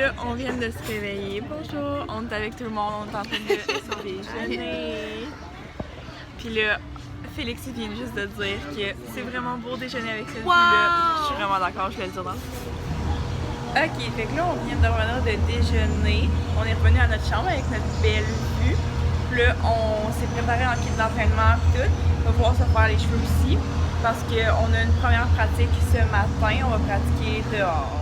là, on vient de se réveiller. Bonjour, on est avec tout le monde, on est en train de déjeuner. Puis là, Félix vient juste de dire que c'est vraiment beau déjeuner avec cette vue-là. Je suis vraiment d'accord, je vais le dire dans le fond. Ok, fait que là, on vient de revenir de déjeuner. On est revenu à notre chambre avec notre belle vue. Puis là, on s'est préparé en kit d'entraînement et tout. On va pouvoir se faire les cheveux aussi. Parce qu'on a une première pratique ce matin. On va pratiquer dehors.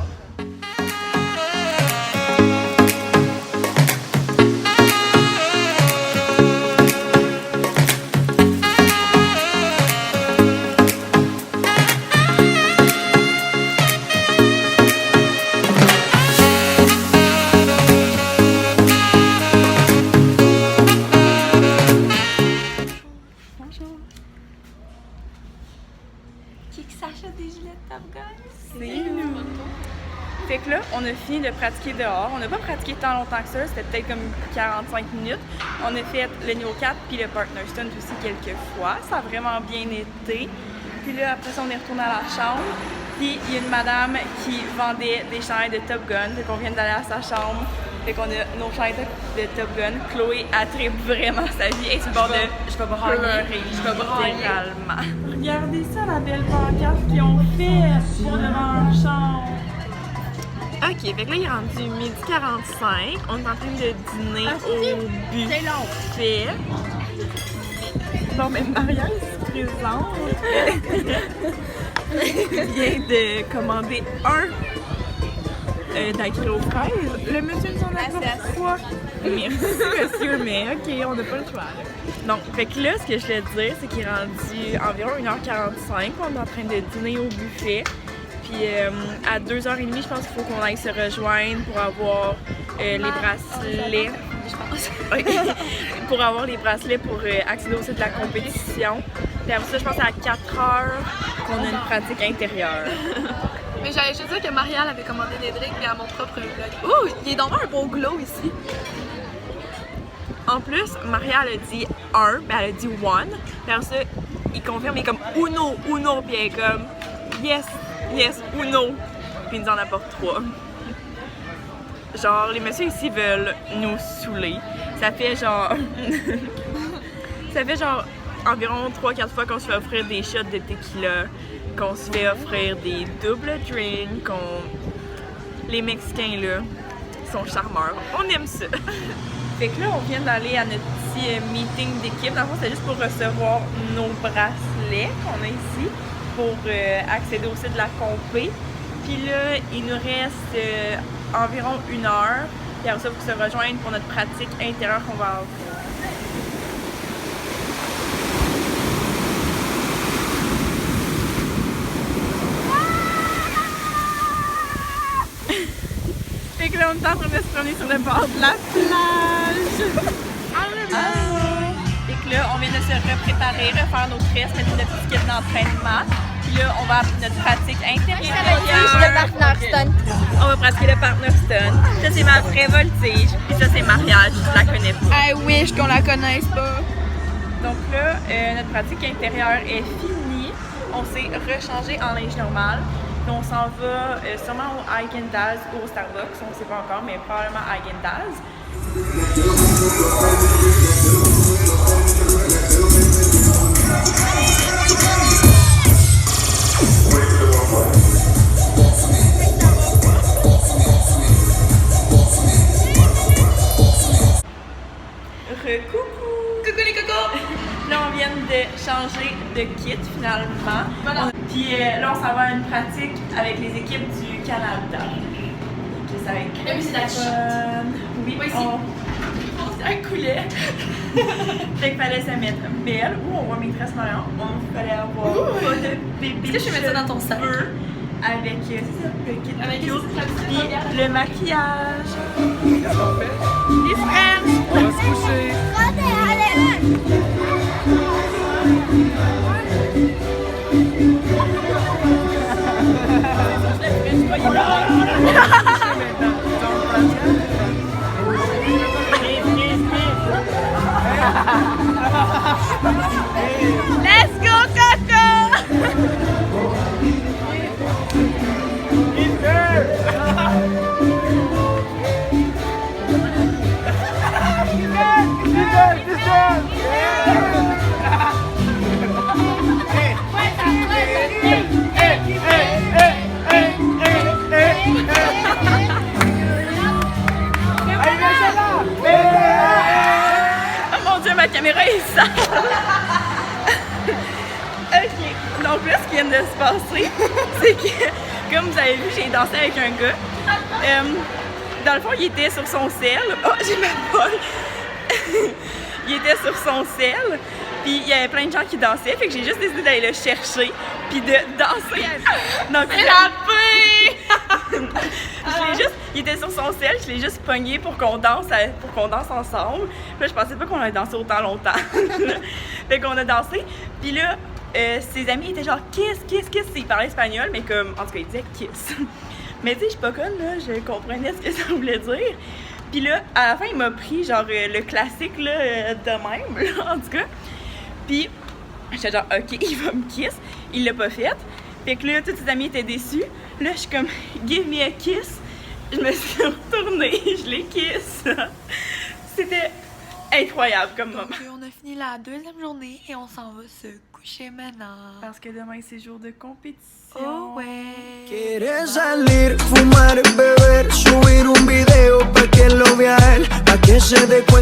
Sacha des gilets de Top Gun. C'est nous. Fait que là, on a fini de pratiquer dehors. On n'a pas pratiqué tant longtemps que ça, c'était peut-être comme 45 minutes. On a fait le niveau 4 puis le partner stunt aussi quelques fois. Ça a vraiment bien été. Puis là, après ça, on est retourné à la chambre. Puis il y a une madame qui vendait des chandails de Top Gun. Fait qu'on vient d'aller à sa chambre. Fait qu'on a nos chandails de Top Gun. Chloé attrape vraiment sa vie. Elle est sur le bord de Je vais brailler. littéralement. Regardez ça, la belle pancarte qu'ils ont fait pour devant leur chambre. Ok, fait que là, il est rendu 12h45. On est en train de dîner au buffet. Bon, mais Marianne se présente. Il vient de commander d'acryl aux fraises. Le monsieur nous en a pas fois. Merci, monsieur, mais ok, on n'a pas le choix. Donc, fait que là, ce que je voulais te dire, c'est qu'il est rendu environ 1h45. On est en train de dîner au buffet. Puis à 2h30, je pense qu'il faut qu'on aille se rejoindre pour avoir les bracelets. Je pense. Pour avoir les bracelets pour accéder au site de la compétition. Puis après ça, je pense que c'est à 4h qu'on a une pratique intérieure. Mais j'allais juste dire que Marielle avait commandé des drinks à mon propre vlog. Ouh, il est dans un beau glow ici. En plus, Marielle a dit 1, mais elle a dit 1. Puis après ça, il confirme, il est comme Uno, puis elle est comme yes, Uno. Puis il nous en apporte 3. Genre, les messieurs ici veulent nous saouler. Ça fait genre. Ça fait genre environ 3-4 fois qu'on se fait offrir des shots de tequila, qu'on se fait offrir des doubles drinks, Les Mexicains là, sont charmeurs. On aime ça. Fait que là, on vient d'aller à notre petit meeting d'équipe. Dans le fond, c'est juste pour recevoir nos bracelets qu'on a ici pour accéder au site de la compé. Puis là, il nous reste environ 1 heure. Puis après ça, pour se rejoindre pour notre pratique intérieure qu'on va avoir. Fait que là, on est en train de se promener sur le bord de la plage. Fait que là, on vient de se repréparer, refaire nos tresses, mettre notre petit kit d'entraînement. Puis là, on va notre pratique intérieure. Le partner stunt. On va pratiquer le partner stunt. Ça, c'est ma vraie voltige. Puis ça, c'est mariage. Je la connais pas. I wish qu'on la connaisse pas. Donc là, notre pratique intérieure est finie. On s'est rechangé en linge normal. Puis on s'en va sûrement au Häagen-Dazs ou au Starbucks. On ne sait pas encore, mais probablement Häagen-Dazs. Coucou les cocos! Là, on vient de changer de kit finalement. Voilà. Puis là, on s'en va à une pratique avec les équipes du Canada. Donc, ça va être très fun. Oui, on un coulet. Fait qu'il fallait se mettre belle. Ou on voit maîtresse Marion. Il fallait avoir pas de bébé. Est-ce que je vais mettre ça dans ton sac? Avec c'est ça, le kit puis le maquillage. Qu'est-ce qu'on fait? Les frères! On va se coucher. Let's go, Coco! caméra est sale. Ok, donc là, ce qui vient de se passer, c'est que, comme vous avez vu, j'ai dansé avec un gars. Dans le fond, il était sur son sel. Oh, j'ai ma balle. Il était sur son sel, puis il y avait plein de gens qui dansaient, fait que j'ai juste décidé d'aller le chercher, puis de danser avec. Donc, il était sur son sel, je l'ai juste pogné pour qu'on danse ensemble. Puis là, je pensais pas qu'on allait danser autant longtemps. Fait qu'on a dansé, puis là, ses amis étaient genre kiss, kiss, kiss. Il parlait espagnol, mais comme, en tout cas, il disait kiss. Mais tu sais, je suis pas conne, là, je comprenais ce que ça voulait dire. Puis là, à la fin, il m'a pris genre le classique là, de même, là, en tout cas. Puis j'étais genre, ok, il va me kiss. Il l'a pas fait. Fait que là, tous ses amis étaient déçus. Là, je suis comme, give me a kiss. Je me suis retournée, je l'ai kiss. C'était incroyable comme moment. Donc, on a fini la deuxième journée et on s'en va se coucher maintenant. Parce que demain, c'est jour de compétition. Oh ouais. Quieres salir, fumar, beber, subir un video pa' que lo vea él, pa' que se dé cuenta.